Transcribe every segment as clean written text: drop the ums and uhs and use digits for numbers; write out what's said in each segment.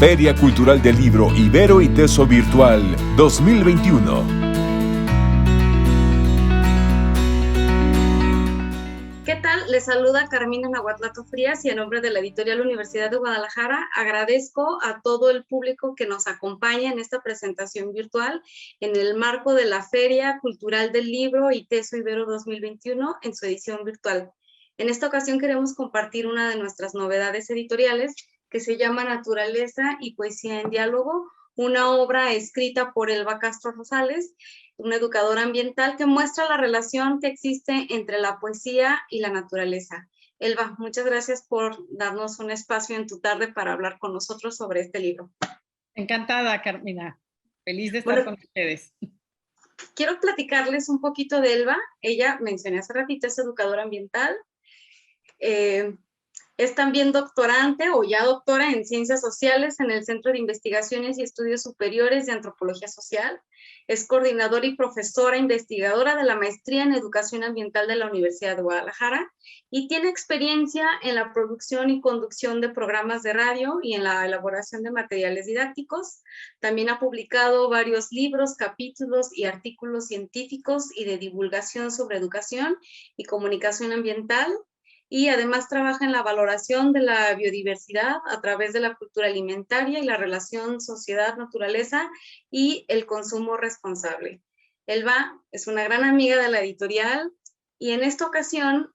Feria Cultural del Libro Ibero y Teso Virtual 2021. ¿Qué tal? Les saluda Carmina Nahuatlato Frías y en nombre de la Editorial Universidad de Guadalajara agradezco a todo el público que nos acompaña en esta presentación virtual en el marco de la Feria Cultural del Libro y Teso Ibero 2021 en su edición virtual. En esta ocasión queremos compartir una de nuestras novedades editoriales que se llama Naturaleza y Poesía en Diálogo, una obra escrita por Elba Castro Rosales, una educadora ambiental que muestra la relación que existe entre la poesía y la naturaleza. Elba, muchas gracias por darnos un espacio en tu tarde para hablar con nosotros sobre este libro. Encantada, Carmina. Feliz de estar con ustedes. Quiero platicarles un poquito de Elba. Ella, mencioné hace ratito, es educadora ambiental. Es también doctorante o ya doctora en Ciencias Sociales en el Centro de Investigaciones y Estudios Superiores de Antropología Social. Es coordinadora y profesora investigadora de la Maestría en Educación Ambiental de la Universidad de Guadalajara y tiene experiencia en la producción y conducción de programas de radio y en la elaboración de materiales didácticos. También ha publicado varios libros, capítulos y artículos científicos y de divulgación sobre educación y comunicación ambiental. Y además trabaja en la valoración de la biodiversidad a través de la cultura alimentaria y la relación sociedad-naturaleza y el consumo responsable. Elba es una gran amiga de la editorial y en esta ocasión,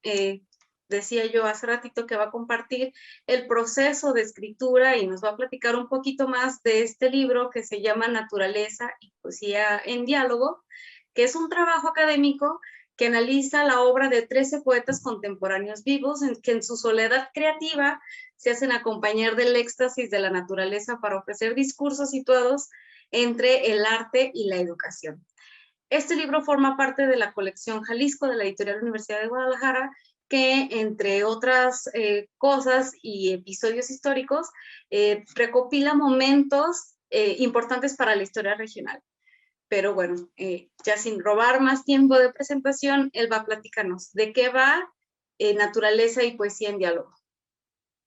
decía yo hace ratito que va a compartir el proceso de escritura y nos va a platicar un poquito más de este libro que se llama Naturaleza y Poesía en Diálogo, que es un trabajo académico que analiza la obra de 13 poetas contemporáneos vivos que en su soledad creativa se hacen acompañar del éxtasis de la naturaleza para ofrecer discursos situados entre el arte y la educación. Este libro forma parte de la colección Jalisco de la Editorial Universidad de Guadalajara, que entre otras cosas y episodios históricos, recopila momentos importantes para la historia regional. Pero bueno, ya sin robar más tiempo de presentación, él va a platicarnos de qué va Naturaleza y Poesía en Diálogo.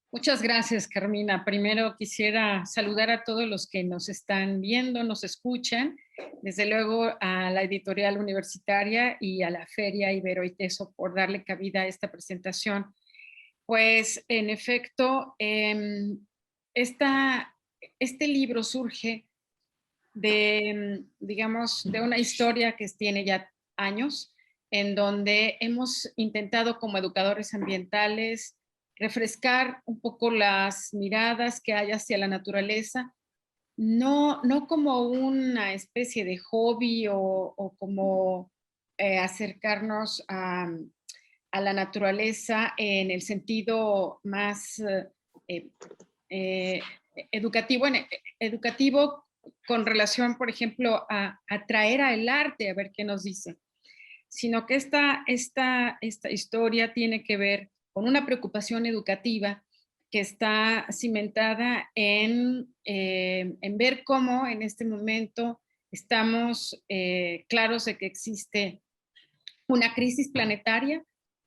Muchas gracias, Carmina. Primero quisiera saludar a todos los que nos están viendo, nos escuchan, desde luego a la editorial universitaria y a la Feria Ibero y Teso por darle cabida a esta presentación. Pues, en efecto, este libro surge de, digamos, de una historia que tiene ya años, en donde hemos intentado como educadores ambientales refrescar un poco las miradas que hay hacia la naturaleza, no como una especie de hobby o como acercarnos a la naturaleza en el sentido más educativo, educativo con relación, por ejemplo, a traer al arte, a ver qué nos dice, sino que esta historia tiene que ver con una preocupación educativa que está cimentada en ver cómo en este momento estamos claros de que existe una crisis planetaria,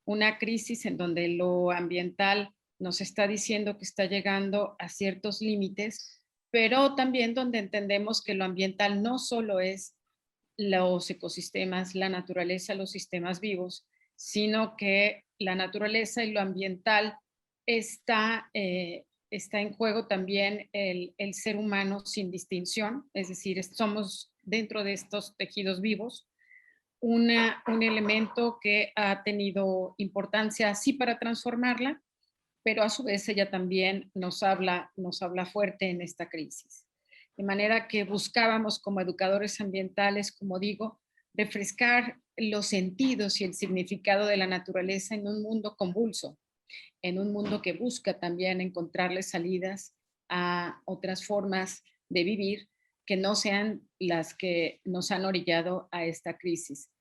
una crisis en donde lo ambiental nos está diciendo que está llegando a ciertos límites, pero también donde entendemos que lo ambiental no solo es los ecosistemas, la naturaleza, los sistemas vivos, sino que la naturaleza y lo ambiental está en juego también el ser humano sin distinción, es decir, somos dentro de estos tejidos vivos un elemento que ha tenido importancia sí para transformarla, pero a su vez ella también nos habla fuerte en esta crisis. De manera que buscábamos como educadores ambientales, como digo, refrescar los sentidos y el significado de la naturaleza en un mundo convulso, en un mundo que busca también encontrarle salidas a otras formas de vivir que no sean las que nos han orillado a esta crisis,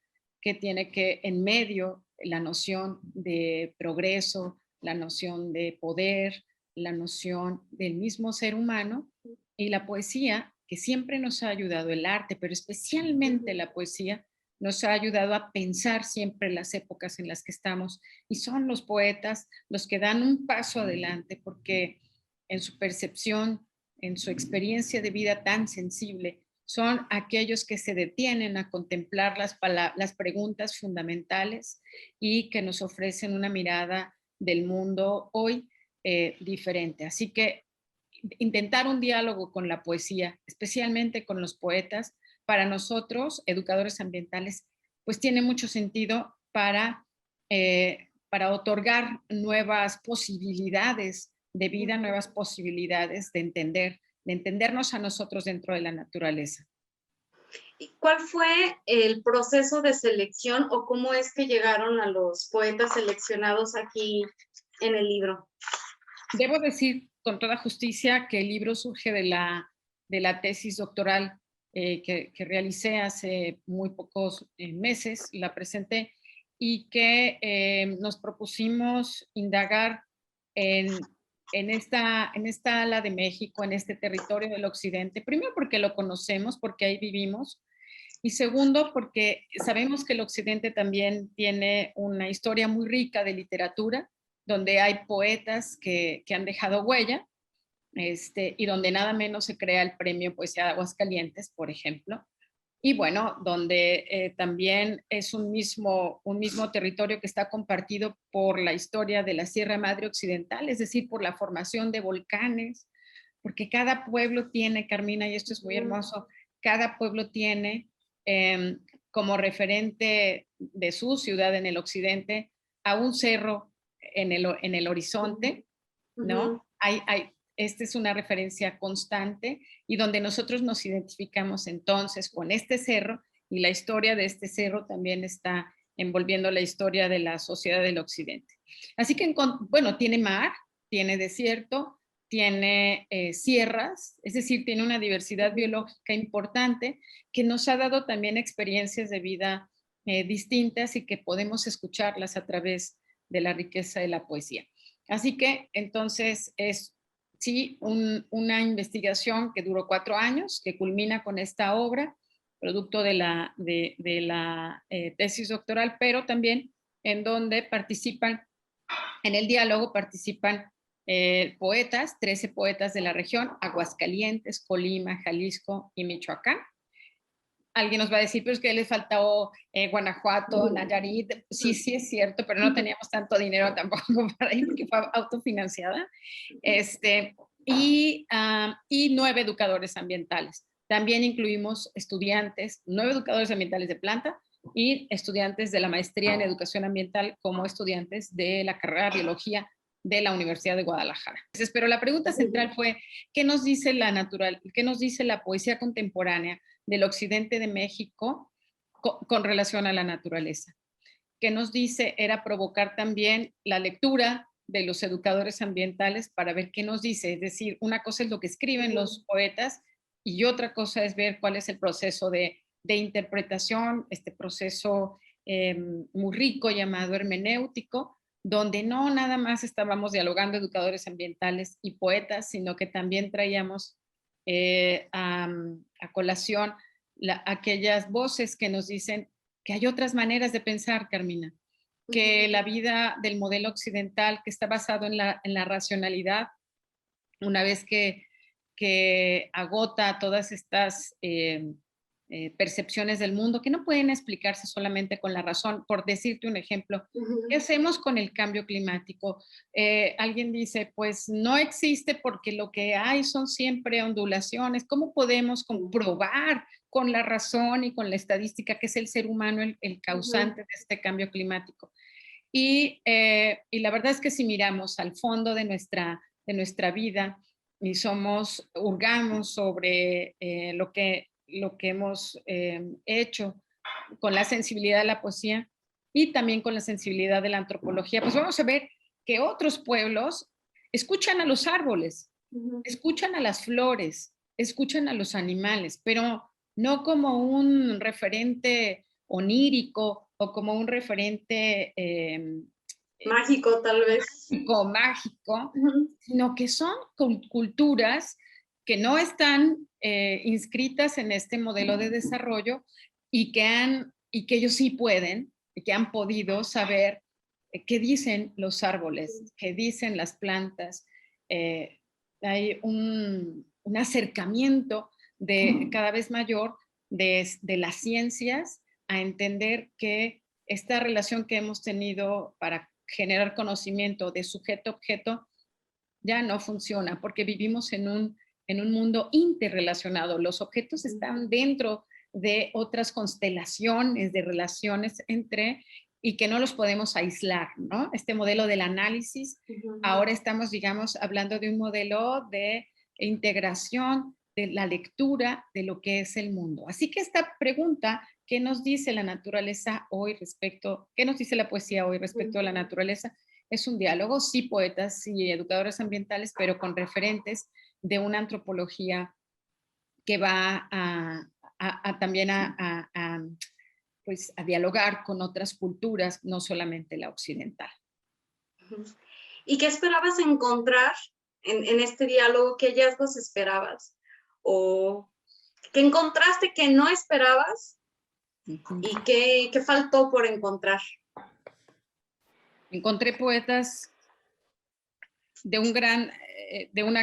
que tiene que en medio la noción de progreso, la noción de poder, la noción del mismo ser humano y la poesía, que siempre nos ha ayudado, el arte, pero especialmente la poesía, nos ha ayudado a pensar siempre las épocas en las que estamos y son los poetas los que dan un paso adelante porque en su percepción en su experiencia de vida tan sensible, son aquellos que se detienen a contemplar las preguntas fundamentales y que nos ofrecen una mirada del mundo hoy diferente. Así que intentar un diálogo con la poesía, especialmente con los poetas, para nosotros, educadores ambientales, pues tiene mucho sentido para otorgar nuevas posibilidades de vida, nuevas posibilidades de entendernos a nosotros dentro de la naturaleza. ¿Cuál fue el proceso de selección o cómo es que llegaron a los poetas seleccionados aquí en el libro? Debo decir con toda justicia que el libro surge de la tesis doctoral que realicé hace muy pocos meses, la presenté, y que nos propusimos indagar en esta ala de México, en este territorio del occidente, primero porque lo conocemos, porque ahí vivimos, y segundo porque sabemos que el occidente también tiene una historia muy rica de literatura, donde hay poetas que han dejado huella, y donde nada menos se crea el premio Poesía de Aguascalientes, por ejemplo, y bueno, donde también es un mismo territorio que está compartido por la historia de la Sierra Madre Occidental, es decir, por la formación de volcanes, porque cada pueblo tiene, Carmina, y esto es muy hermoso, cada pueblo tiene como referente de su ciudad en el occidente a un cerro en el horizonte, ¿no? Esta es una referencia constante y donde nosotros nos identificamos entonces con este cerro, y la historia de este cerro también está envolviendo la historia de la sociedad del occidente. Así que, bueno, tiene mar, tiene desierto, tiene sierras, es decir, tiene una diversidad biológica importante que nos ha dado también experiencias de vida distintas y que podemos escucharlas a través de la riqueza de la poesía. Así que entonces es sí una investigación que duró 4 años, que culmina con esta obra, producto de la tesis doctoral, pero también en donde participan, en el diálogo participan poetas, 13 poetas de la región, Aguascalientes, Colima, Jalisco y Michoacán. Alguien nos va a decir, pero es que les faltó Guanajuato, Nayarit. Sí, sí es cierto, pero no teníamos tanto dinero tampoco para ir porque fue autofinanciada. Y 9 educadores ambientales. También incluimos estudiantes, 9 educadores ambientales de planta y estudiantes de la maestría en educación ambiental como estudiantes de la carrera de biología de la Universidad de Guadalajara. Entonces, pero la pregunta central fue, ¿qué nos dice qué nos dice la poesía contemporánea del occidente de México con relación a la naturaleza? ¿Qué nos dice? Era provocar también la lectura de los educadores ambientales para ver qué nos dice. Es decir, una cosa es lo que escriben los poetas y otra cosa es ver cuál es el proceso de interpretación, este proceso muy rico llamado hermenéutico, donde no nada más estábamos dialogando educadores ambientales y poetas, sino que también traíamos a colación aquellas voces que nos dicen que hay otras maneras de pensar, Carmina, que la vida del modelo occidental que está basado en la racionalidad, una vez que agota todas estas percepciones del mundo que no pueden explicarse solamente con la razón. Por decirte un ejemplo, ¿qué hacemos con el cambio climático? Alguien dice, pues no existe porque lo que hay son siempre ondulaciones. ¿Cómo podemos comprobar con la razón y con la estadística que es el ser humano el causante de este cambio climático? Y la verdad es que si miramos al fondo de nuestra vida y hurgamos sobre lo que hemos hecho con la sensibilidad de la poesía y también con la sensibilidad de la antropología, pues vamos a ver que otros pueblos escuchan a los árboles, escuchan a las flores, escuchan a los animales, pero no como un referente onírico o como un referente mágico, tal vez. Mágico, sino que son culturas que no están inscritas en este modelo de desarrollo y que ellos sí pueden, y que han podido saber qué dicen los árboles, qué dicen las plantas. Hay un acercamiento cada vez mayor de las ciencias a entender que esta relación que hemos tenido para generar conocimiento de sujeto-objeto ya no funciona, porque vivimos en un mundo interrelacionado. Los objetos están dentro de otras constelaciones de relaciones y que no los podemos aislar, ¿no? Este modelo del análisis, ahora estamos, digamos, hablando de un modelo de integración de la lectura de lo que es el mundo. Así que esta pregunta, ¿qué nos dice la naturaleza hoy qué nos dice la poesía hoy respecto a la naturaleza? Es un diálogo, sí, poetas y educadores ambientales, pero con referentes de una antropología que va también pues, a dialogar con otras culturas, no solamente la occidental. ¿Y qué esperabas encontrar en este diálogo? ¿Qué hallazgos esperabas? ¿O qué encontraste que no esperabas? ¿Y qué faltó por encontrar? Encontré poetas de una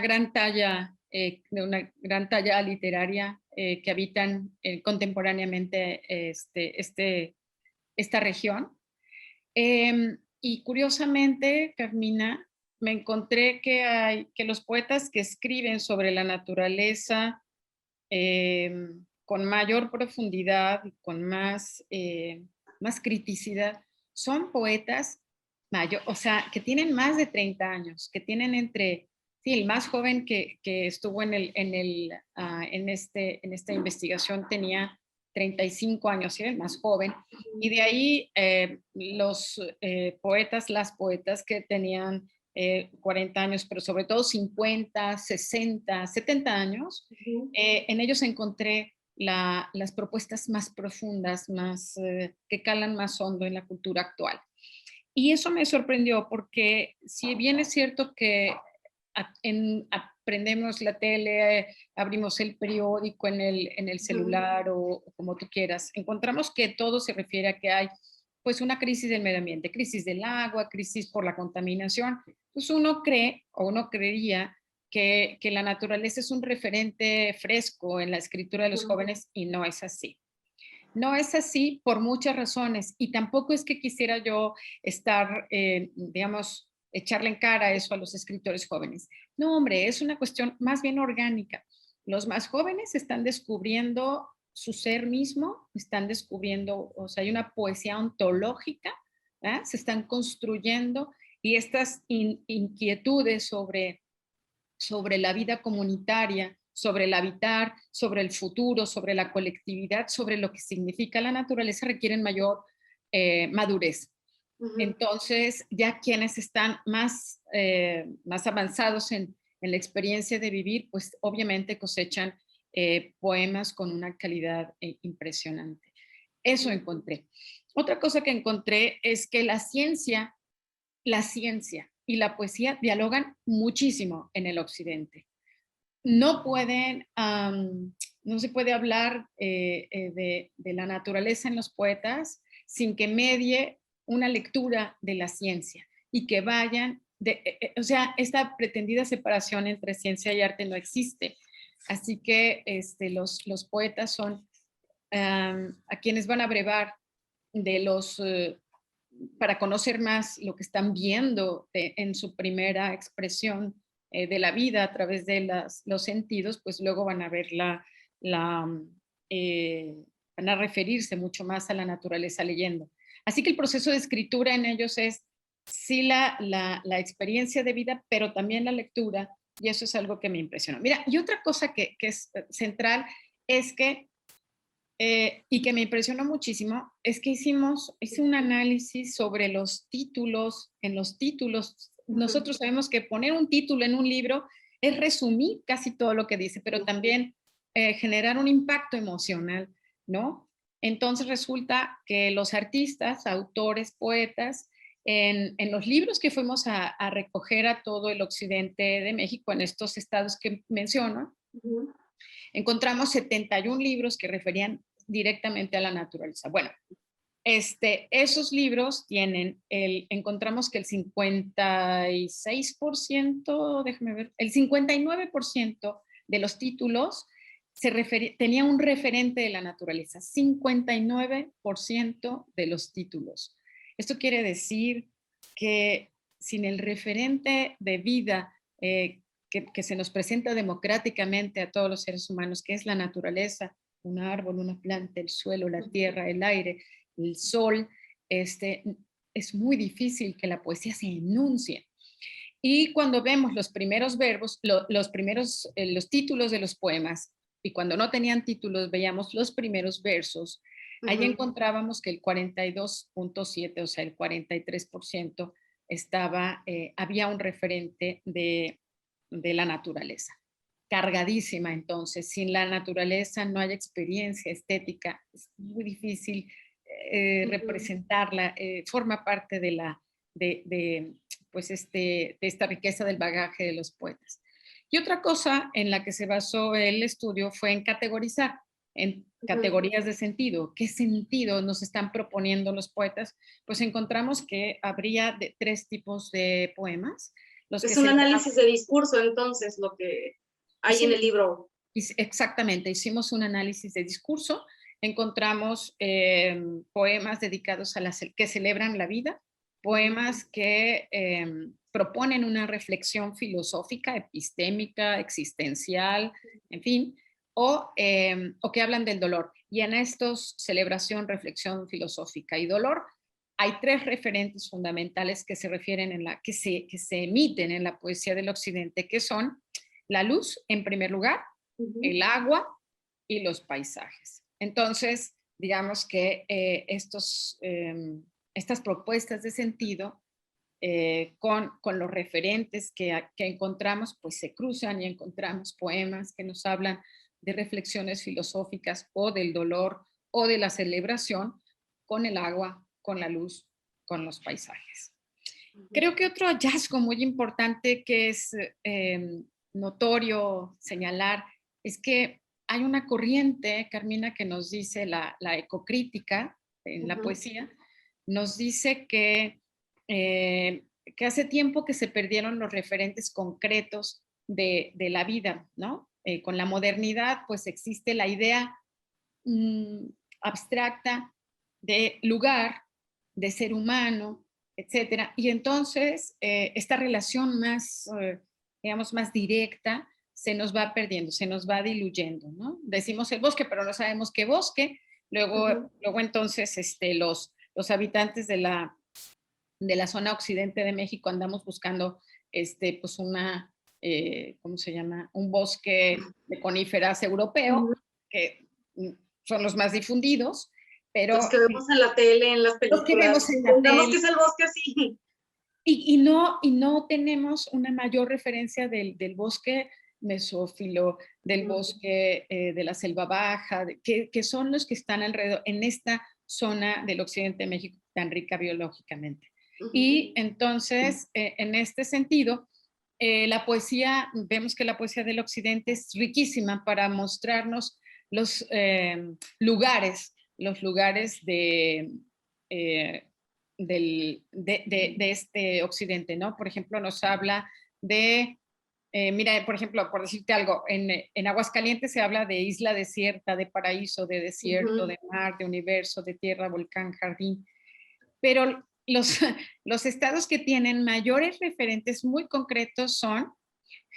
gran talla literaria que habitan contemporáneamente esta región. Y curiosamente, Carmina, me encontré que los poetas que escriben sobre la naturaleza con mayor profundidad y con más criticidad son poetas o sea, que tienen más de 30 años, que tienen sí, el más joven que estuvo en esta investigación tenía 35 años, ¿sí? El más joven. Y de ahí las poetas que tenían 40 años, pero sobre todo 50, 60, 70 años, en ellos encontré las propuestas más profundas, que calan más hondo en la cultura actual. Y eso me sorprendió porque si bien es cierto que aprendemos la tele, abrimos el periódico en el celular o como tú quieras, encontramos que todo se refiere a que hay pues una crisis del medio ambiente, crisis del agua, crisis por la contaminación. Pues uno cree o uno creería que la naturaleza es un referente fresco en la escritura de los jóvenes y no es así. No es así por muchas razones y tampoco es que quisiera yo estar, digamos, echarle en cara eso a los escritores jóvenes. No, hombre, es una cuestión más bien orgánica. Los más jóvenes están descubriendo su ser mismo, están descubriendo, o sea, hay una poesía ontológica, ¿eh? Se están construyendo y estas inquietudes sobre la vida comunitaria, sobre el habitar, sobre el futuro, sobre la colectividad, sobre lo que significa la naturaleza, requieren mayor madurez. Entonces, ya quienes están más avanzados en la experiencia de vivir, pues obviamente cosechan poemas con una calidad impresionante. Eso encontré. Otra cosa que encontré es que la ciencia y la poesía dialogan muchísimo en el occidente. No se puede hablar de la naturaleza en los poetas sin que medie una lectura de la ciencia y que vayan, o sea, esta pretendida separación entre ciencia y arte no existe. Así que los poetas son a quienes van a brevar para conocer más lo que están viendo en su primera expresión de la vida a través de los sentidos, pues luego van a ver van a referirse mucho más a la naturaleza leyendo. Así que el proceso de escritura en ellos es sí la experiencia de vida, pero también la lectura, y eso es algo que me impresionó. Mira, y otra cosa que es central es que y que me impresionó muchísimo, es que hice un análisis sobre los títulos. En los títulos, nosotros sabemos que poner un título en un libro es resumir casi todo lo que dice, pero también generar un impacto emocional, ¿no? Entonces resulta que los artistas, autores, poetas, en los libros que fuimos a recoger a todo el occidente de México, en estos estados que menciono, encontramos 71 libros que referían directamente a la naturaleza. Bueno, esos libros encontramos que el 56%, déjame ver, el 59% de los títulos tenía un referente de la naturaleza, 59% de los títulos. Esto quiere decir que sin el referente de vida que se nos presenta democráticamente a todos los seres humanos, que es la naturaleza, un árbol, una planta, el suelo, la tierra, el aire, el sol, es muy difícil que la poesía se enuncie. Y cuando vemos los primeros verbos, los títulos de los poemas, y cuando no tenían títulos veíamos los primeros versos, ahí encontrábamos que el 42.7, o sea, el 43% había un referente de la naturaleza. Cargadísima, entonces, sin la naturaleza no hay experiencia estética, es muy difícil representarla, forma parte de esta riqueza del bagaje de los poetas. Y otra cosa en la que se basó el estudio fue en categorizar, en categorías de sentido. ¿Qué sentido nos están proponiendo los poetas? Pues encontramos que habría 3 tipos de poemas. Es un análisis de discurso, entonces, lo que hay en el libro. Exactamente, hicimos un análisis de discurso, encontramos poemas dedicados a que celebran la vida, poemas que proponen una reflexión filosófica, epistémica, existencial, en fin, o que hablan del dolor. Y en estos, celebración, reflexión filosófica y dolor, hay 3 referentes fundamentales que se refieren que se emiten en la poesía del Occidente, que son la luz, en primer lugar, el agua y los paisajes. Entonces, digamos que estas propuestas de sentido con los referentes que encontramos, pues se cruzan y encontramos poemas que nos hablan de reflexiones filosóficas o del dolor o de la celebración con el agua, con la luz, con los paisajes. Creo que otro hallazgo muy importante que es notorio señalar es que hay una corriente, Carmina, que nos dice la ecocrítica en la poesía, nos dice que hace tiempo que se perdieron los referentes concretos de la vida, ¿no? Con la modernidad, pues existe la idea abstracta de lugar, de ser humano, etcétera. Y entonces esta relación más, digamos, más directa se nos va perdiendo, se nos va diluyendo, ¿no? Decimos el bosque, pero no sabemos qué bosque. Luego entonces los habitantes de la zona occidente de México andamos buscando pues ¿cómo se llama? Un bosque de coníferas europeo, que son los más difundidos, pero... Los que vemos en la tele, en las películas. Los que vemos en la tele. Que es el bosque así. Y no tenemos una mayor referencia del bosque mesófilo, del bosque de la selva baja, que son los que están alrededor, en esta zona del occidente de México tan rica biológicamente. Y entonces, en este sentido, la poesía, vemos que la poesía del occidente es riquísima para mostrarnos los lugares de este occidente, ¿no? Por ejemplo, nos habla de, mira, por ejemplo, por decirte algo, en Aguascalientes se habla de isla desierta, de paraíso, de desierto, de mar, de universo, de tierra, volcán, jardín, pero los estados que tienen mayores referentes muy concretos son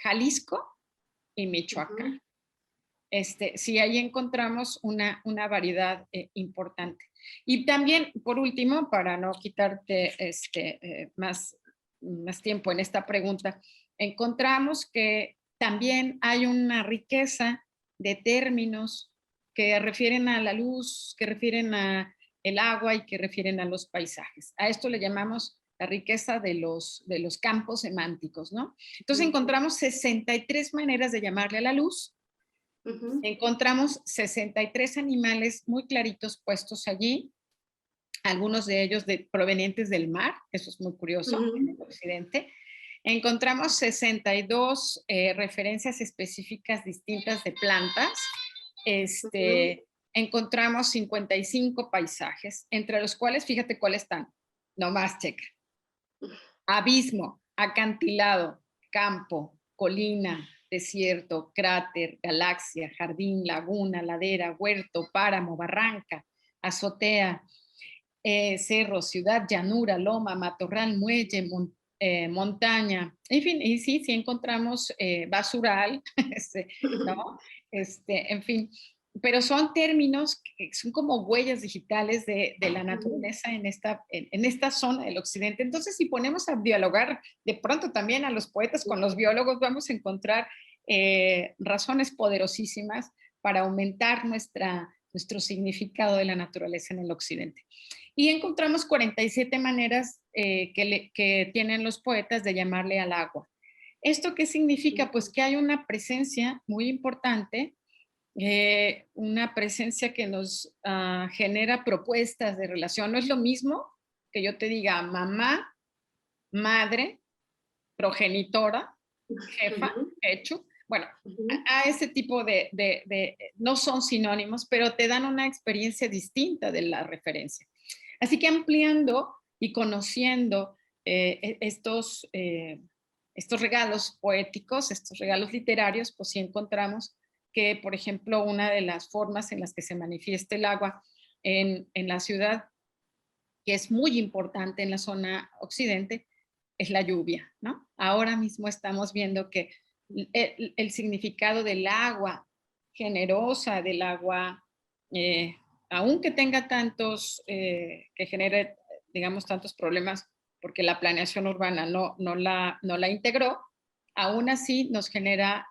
Jalisco y Michoacán. Sí, ahí encontramos una variedad importante. Y también, por último, para no quitarte más tiempo en esta pregunta, encontramos que también hay una riqueza de términos que refieren a la luz, que refieren a el agua y que refieren a los paisajes. A esto le llamamos la riqueza de los campos semánticos, ¿no? Entonces encontramos 63 maneras de llamarle a la luz. Encontramos 63 animales muy claritos puestos allí, algunos de ellos provenientes del mar, eso es muy curioso en el occidente. Encontramos 62 referencias específicas distintas de plantas. Encontramos 55 paisajes, entre los cuales, fíjate cuáles están, nomás checa. Abismo, acantilado, campo, colina, desierto, cráter, galaxia, jardín, laguna, ladera, huerto, páramo, barranca, azotea, cerro, ciudad, llanura, loma, matorral, muelle, montaña, en fin, y sí, sí encontramos basural, ¿no? En fin, pero son términos que son como huellas digitales de la naturaleza en esta zona del occidente. Entonces, si ponemos a dialogar de pronto también a los poetas con los biólogos, vamos a encontrar razones poderosísimas para aumentar nuestro significado de la naturaleza en el occidente. Y encontramos 47 maneras que tienen los poetas de llamarle al agua. ¿Esto qué significa? Pues que hay una presencia muy importante, una presencia que nos genera propuestas de relación. No es lo mismo que yo te diga mamá, madre, progenitora, jefa, hecho. Bueno, a ese tipo no son sinónimos, pero te dan una experiencia distinta de la referencia. Así que ampliando y conociendo estos regalos poéticos, estos regalos literarios, pues sí encontramos que, por ejemplo, una de las formas en las que se manifiesta el agua en la ciudad, que es muy importante en la zona occidente, es la lluvia, ¿no? Ahora mismo estamos viendo que el significado del agua generosa, del agua, aunque tenga que genere, digamos, tantos problemas, porque la planeación urbana no la integró, aún así nos genera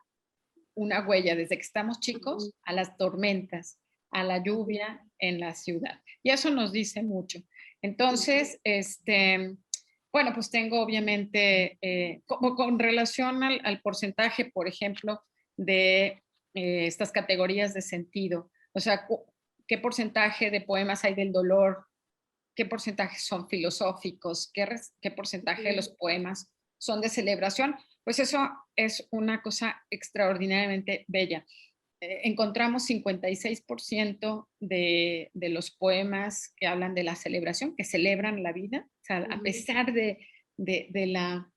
una huella desde que estamos chicos a las tormentas, a la lluvia en la ciudad. Y eso nos dice mucho. Entonces, bueno, pues tengo obviamente, con relación al porcentaje, por ejemplo, de estas categorías de sentido, o sea, qué porcentaje de poemas hay del dolor, qué porcentaje son filosóficos, qué porcentaje de los poemas son de celebración, pues eso es una cosa extraordinariamente bella. Encontramos 56% de los poemas que hablan de la celebración, que celebran la vida, o sea, a pesar de la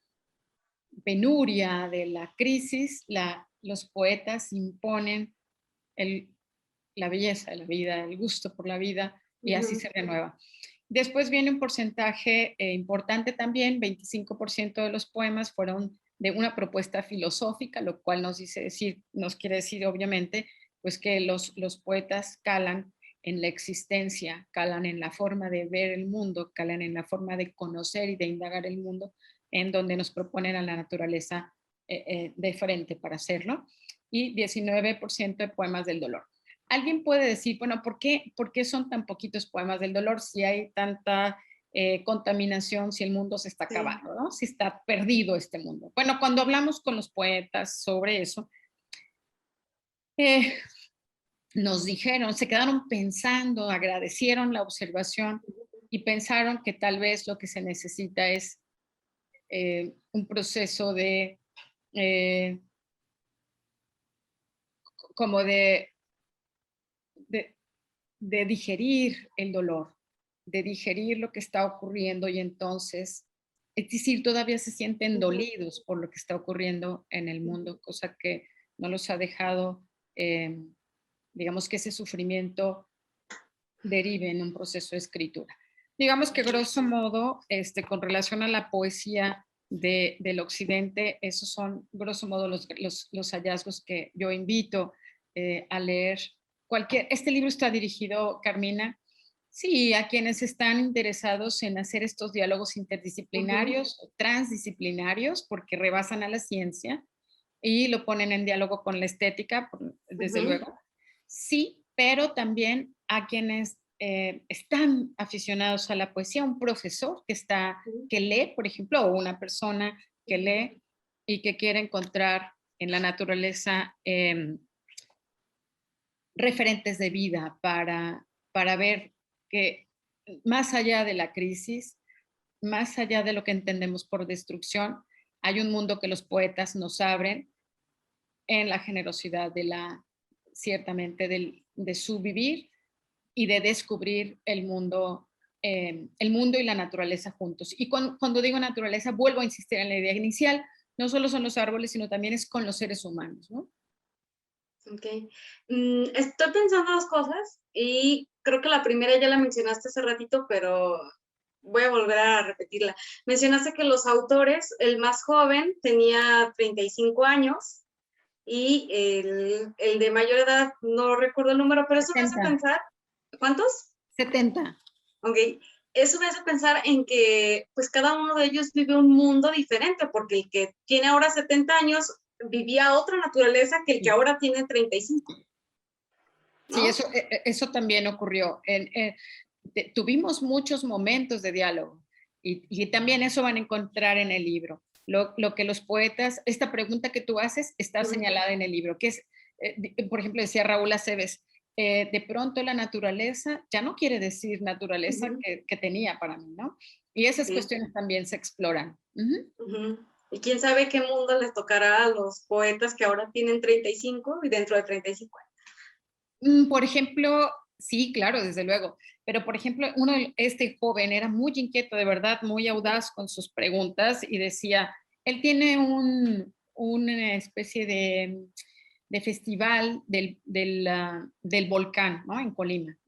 penuria, de la crisis, los poetas imponen la belleza de la vida, el gusto por la vida, y así se renueva. Después viene un porcentaje importante también, 25% de los poemas fueron de una propuesta filosófica, lo cual nos quiere decir obviamente, pues que los poetas calan en la existencia, calan en la forma de ver el mundo, calan en la forma de conocer y de indagar el mundo, en donde nos proponen a la naturaleza de frente para hacerlo, y 19% de poemas del dolor. Alguien puede decir, bueno, ¿por qué son tan poquitos poemas del dolor si hay tanta contaminación, si el mundo se está acabando, ¿no? Si está perdido este mundo? Bueno, cuando hablamos con los poetas sobre eso, nos dijeron, se quedaron pensando, agradecieron la observación y pensaron que tal vez lo que se necesita es un proceso como de digerir el dolor, de digerir lo que está ocurriendo, y entonces, es decir, todavía se sienten dolidos por lo que está ocurriendo en el mundo, cosa que no los ha dejado, digamos, que ese sufrimiento derive en un proceso de escritura. Digamos que grosso modo, con relación a la poesía del occidente, esos son grosso modo los hallazgos que yo invito a leer. Este libro está dirigido, Carmina, sí, a quienes están interesados en hacer estos diálogos interdisciplinarios o transdisciplinarios, porque rebasan a la ciencia y lo ponen en diálogo con la estética, desde luego. Sí, pero también a quienes están aficionados a la poesía, un profesor que lee, por ejemplo, o una persona que lee y que quiere encontrar en la naturaleza referentes de vida para ver que más allá de la crisis, más allá de lo que entendemos por destrucción, hay un mundo que los poetas nos abren en la generosidad ciertamente de su vivir y de descubrir el mundo y la naturaleza juntos. Y cuando digo naturaleza, vuelvo a insistir en la idea inicial, no solo son los árboles, sino también es con los seres humanos, ¿no? Ok. Estoy pensando dos cosas y creo que la primera ya la mencionaste hace ratito, pero voy a volver a repetirla. Mencionaste que los autores, el más joven tenía 35 años y el de mayor edad, no recuerdo el número, pero eso me hace 70. pensar, ¿cuántos? 70. Ok, eso me hace pensar en que pues cada uno de ellos vive un mundo diferente, porque el que tiene ahora 70 años vivía otra naturaleza que el que ahora tiene 35. ¿No? Sí, eso también ocurrió. Tuvimos muchos momentos de diálogo y también eso van a encontrar en el libro. Lo que los poetas, esta pregunta que tú haces está señalada en el libro, que es, por ejemplo, decía Raúl Aceves, de pronto la naturaleza ya no quiere decir naturaleza que tenía para mí, ¿no? Y esas cuestiones también se exploran. Y quién sabe qué mundo les tocará a los poetas que ahora tienen 35 y dentro de 35 años. Por ejemplo, sí, claro, desde luego. Pero, por ejemplo, este joven era muy inquieto, de verdad, muy audaz con sus preguntas y decía, él tiene una especie de festival del volcán, ¿no? En Colima.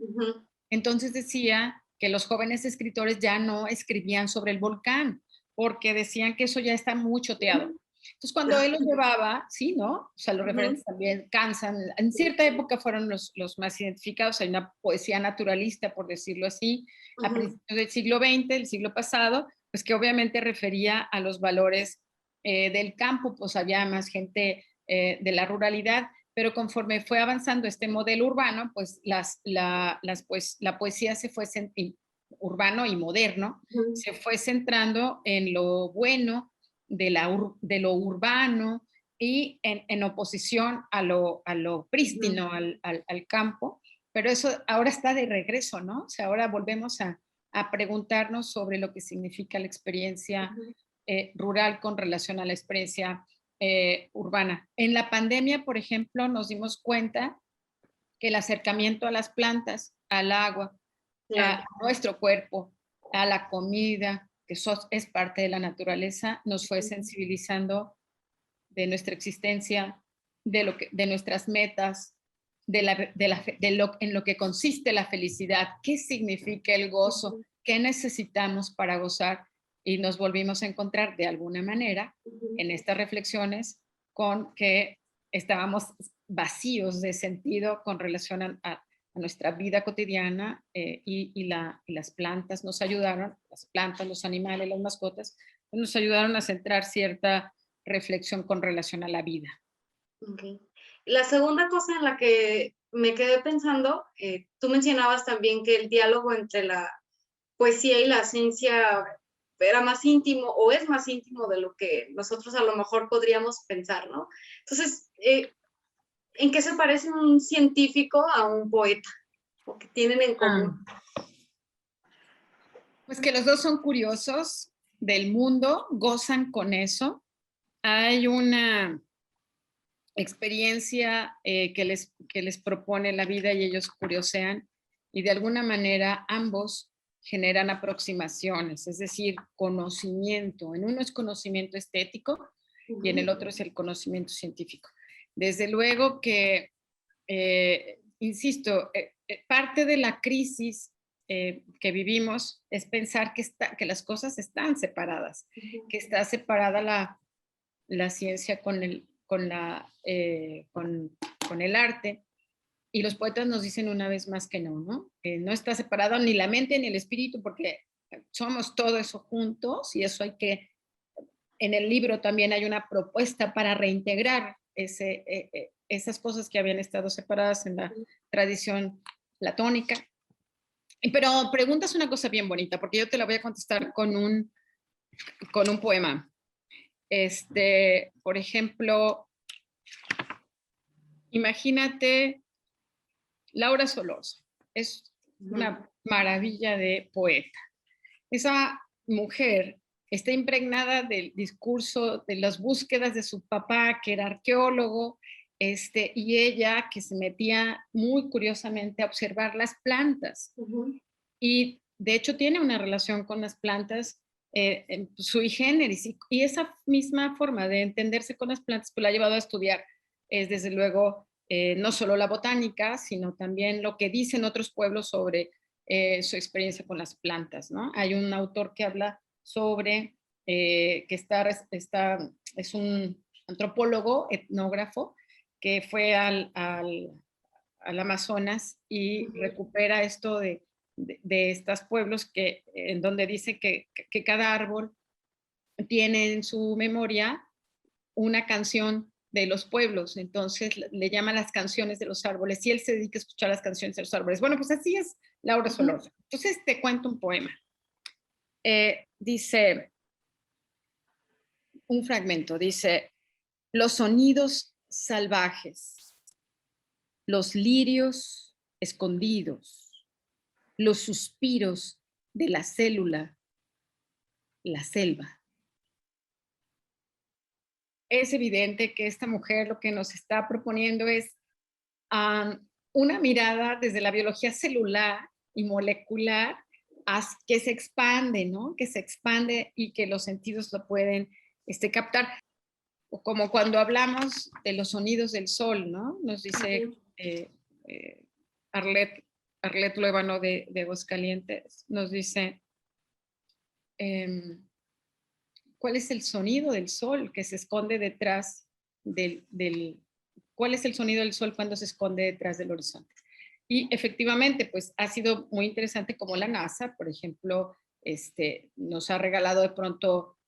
Entonces decía que los jóvenes escritores ya no escribían sobre el volcán, porque decían que eso ya está muy choteado. Entonces, cuando él los llevaba, sí, ¿no? O sea, los referentes también cansan. En cierta época fueron los más identificados. Hay una poesía naturalista, por decirlo así, a principios del siglo XX, del siglo pasado, pues que obviamente refería a los valores del campo, pues había más gente de la ruralidad, pero conforme fue avanzando este modelo urbano, pues la poesía se fue urbano y moderno, se fue centrando en lo bueno de lo urbano y en oposición a lo prístino, al campo, pero eso ahora está de regreso, ¿no? O sea, ahora volvemos a preguntarnos sobre lo que significa la experiencia rural con relación a la experiencia urbana. En la pandemia, por ejemplo, nos dimos cuenta que el acercamiento a las plantas, al agua, a nuestro cuerpo, a la comida, que eso es parte de la naturaleza, nos fue sensibilizando de nuestra existencia, de nuestras metas, en lo que consiste la felicidad, qué significa el gozo, qué necesitamos para gozar, y nos volvimos a encontrar de alguna manera en estas reflexiones con que estábamos vacíos de sentido con relación a nuestra vida cotidiana y las plantas nos ayudaron, las plantas, los animales, las mascotas, nos ayudaron a centrar cierta reflexión con relación a la vida. Okay. La segunda cosa en la que me quedé pensando, tú mencionabas también que el diálogo entre la poesía y la ciencia era más íntimo o es más íntimo de lo que nosotros a lo mejor podríamos pensar, ¿no? Entonces, ¿en qué se parece un científico a un poeta? ¿O qué tienen en común? Pues que los dos son curiosos del mundo, gozan con eso. Hay una experiencia que les propone la vida y ellos curiosean y de alguna manera ambos generan aproximaciones, es decir, conocimiento. En uno es conocimiento estético y en el otro es el conocimiento científico. Desde luego que, insisto, parte de la crisis que vivimos es pensar que las cosas están separadas, que está separada la ciencia con el arte, y los poetas nos dicen una vez más que no, ¿no? No está separado ni la mente ni el espíritu, porque somos todo eso juntos, y eso hay que, en el libro también hay una propuesta para reintegrar esas cosas que habían estado separadas en la tradición platónica. Pero preguntas una cosa bien bonita, porque yo te la voy a contestar con un poema. Por ejemplo, imagínate Laura Solorzano, es una maravilla de poeta. Esa mujer está impregnada del discurso, de las búsquedas de su papá, que era arqueólogo, y ella que se metía muy curiosamente a observar las plantas. Y de hecho tiene una relación con las plantas sui generis. Y esa misma forma de entenderse con las plantas, pues la ha llevado a estudiar, desde luego, no solo la botánica, sino también lo que dicen otros pueblos sobre su experiencia con las plantas, ¿no? Hay un autor que habla sobre que es un antropólogo, etnógrafo, que fue al Amazonas y recupera esto de estos pueblos en donde dice que cada árbol tiene en su memoria una canción de los pueblos, entonces le llama las canciones de los árboles y él se dedica a escuchar las canciones de los árboles. Bueno, pues así es Laura Solorza. Entonces te cuento un poema. Dice, un fragmento, dice, los sonidos salvajes, los lirios escondidos, los suspiros de la célula, la selva. Es evidente que esta mujer lo que nos está proponiendo es una mirada desde la biología celular y molecular que se expande, ¿no? Que se expande y que los sentidos lo pueden captar. O como cuando hablamos de los sonidos del sol, ¿no? Nos dice Arlet Luébano de Aguascalientes, nos dice, ¿cuál es el sonido del sol que se esconde detrás cuál es el sonido del sol cuando se esconde detrás del horizonte? Y efectivamente, pues ha sido muy interesante como la NASA, por ejemplo, nos ha regalado de pronto,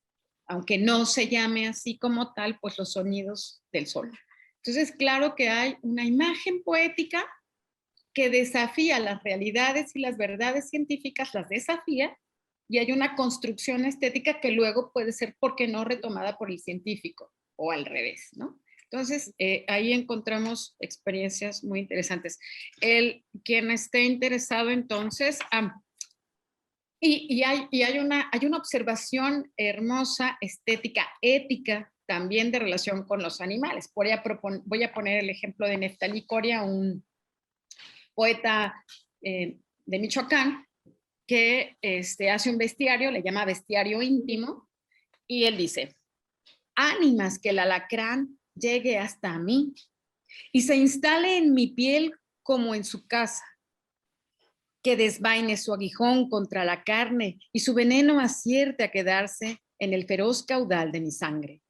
aunque no se llame así como tal, pues los sonidos del sol. Entonces, claro que hay una imagen poética que desafía las realidades y las verdades científicas, las desafía, y hay una construcción estética que luego puede ser, ¿por qué no?, retomada por el científico, o al revés, ¿no? Entonces, ahí encontramos experiencias muy interesantes. Quien esté interesado, entonces, hay una observación hermosa, estética, ética, también de relación con los animales. Voy a poner el ejemplo de Neftalí Coria, un poeta de Michoacán, que hace un bestiario, le llama bestiario íntimo, y él dice, ánimas que el alacrán llegue hasta mí y se instale en mi piel como en su casa, que desvaine su aguijón contra la carne y su veneno acierte a quedarse en el feroz caudal de mi sangre,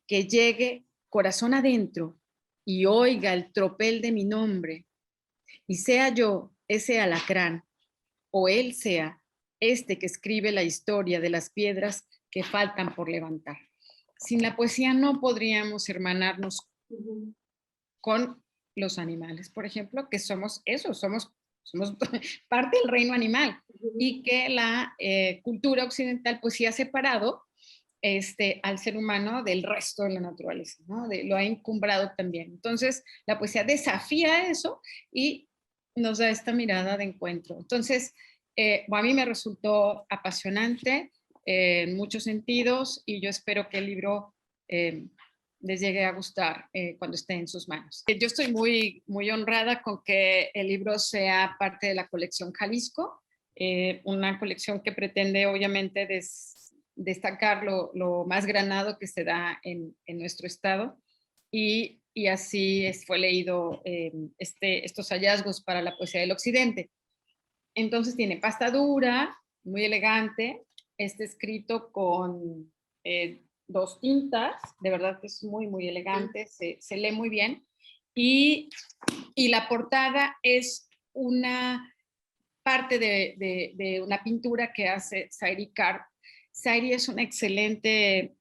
que llegue corazón adentro y oiga el tropel de mi nombre y sea yo ese alacrán o él sea que escribe la historia de las piedras que faltan por levantar. Sin la poesía no podríamos hermanarnos con los animales, por ejemplo, que somos eso, somos parte del reino animal, y que la cultura occidental pues sí ha separado al ser humano del resto de la naturaleza, ¿no? Lo ha encumbrado también. Entonces, la poesía desafía eso y nos da esta mirada de encuentro. Entonces, a mí me resultó apasionante en muchos sentidos y yo espero que el libro les llegue a gustar cuando esté en sus manos. Yo estoy muy, muy honrada con que el libro sea parte de la colección Jalisco, una colección que pretende obviamente destacar lo más granado que se da en nuestro estado y así fue leído estos hallazgos para la poesía del occidente. Entonces tiene pasta dura, muy elegante, escrito con 2 tintas, de verdad que es muy, muy elegante, se lee muy bien. Y la portada es una parte de una pintura que hace Sairi Karp. Sairi es una excelente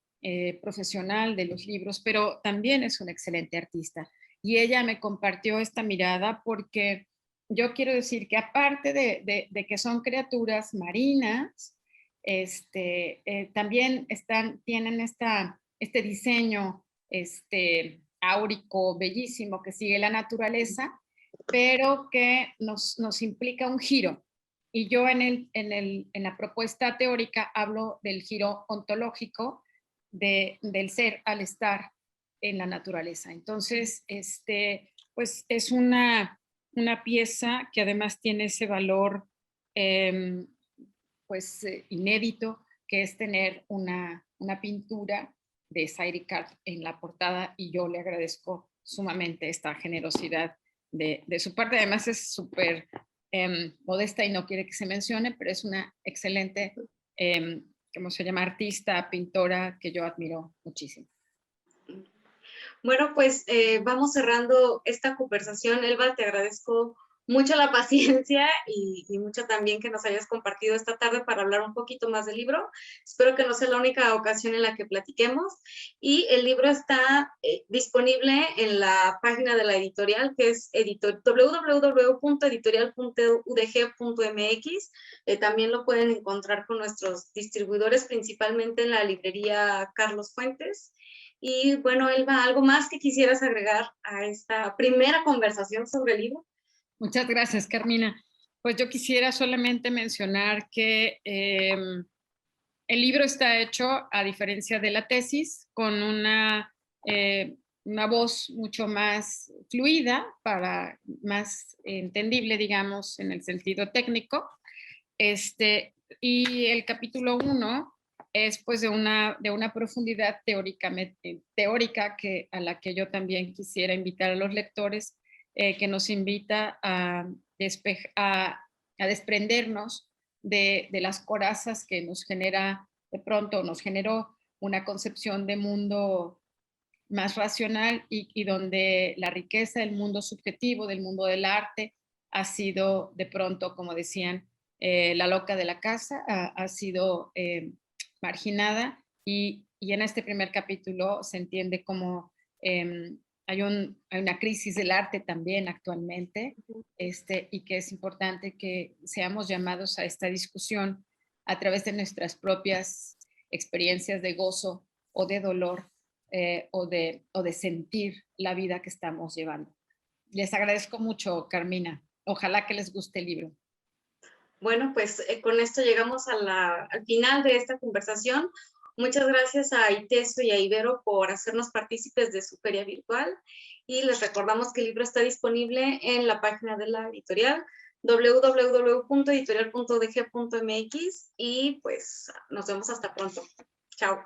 profesional de los libros, pero también es una excelente artista. Y ella me compartió esta mirada porque yo quiero decir que aparte de que son criaturas marinas, también tienen este diseño áurico, bellísimo, que sigue la naturaleza, pero que nos implica un giro. Y yo en la propuesta teórica hablo del giro ontológico del ser al estar en la naturaleza. Entonces, pues es una pieza que además tiene ese valor pues inédito que es tener una pintura de Sairi Katz en la portada, y yo le agradezco sumamente esta generosidad de su parte. Además es súper modesta y no quiere que se mencione, pero es una excelente, ¿cómo se llama? Artista, pintora, que yo admiro muchísimo. Bueno, pues vamos cerrando esta conversación. Elba, te agradezco mucho la paciencia y mucho también que nos hayas compartido esta tarde para hablar un poquito más del libro. Espero que no sea la única ocasión en la que platiquemos. Y el libro está disponible en la página de la editorial, que es www.editorial.udg.mx. También lo pueden encontrar con nuestros distribuidores, principalmente en la librería Carlos Fuentes. Y bueno, Elba, ¿algo más que quisieras agregar a esta primera conversación sobre el libro? Muchas gracias, Carmina. Pues yo quisiera solamente mencionar que el libro está hecho, a diferencia de la tesis, con una voz mucho más fluida, más entendible, digamos, en el sentido técnico. Y el capítulo 1 es pues de una profundidad teórica a la que yo también quisiera invitar a los lectores, que nos invita a desprendernos de las corazas que nos generó una concepción de mundo más racional, y donde la riqueza del mundo subjetivo, del mundo del arte, ha sido de pronto, como decían, la loca de la casa, ha sido marginada, y en este primer capítulo se entiende cómo hay una crisis del arte también actualmente, y que es importante que seamos llamados a esta discusión a través de nuestras propias experiencias de gozo o de dolor, o de sentir la vida que estamos llevando. Les agradezco mucho, Carmina. Ojalá que les guste el libro. Bueno, pues con esto llegamos al final de esta conversación. Muchas gracias a ITESO y a Ibero por hacernos partícipes de su feria virtual, y les recordamos que el libro está disponible en la página de la editorial, www.editorial.udg.mx, y pues nos vemos hasta pronto. Chao.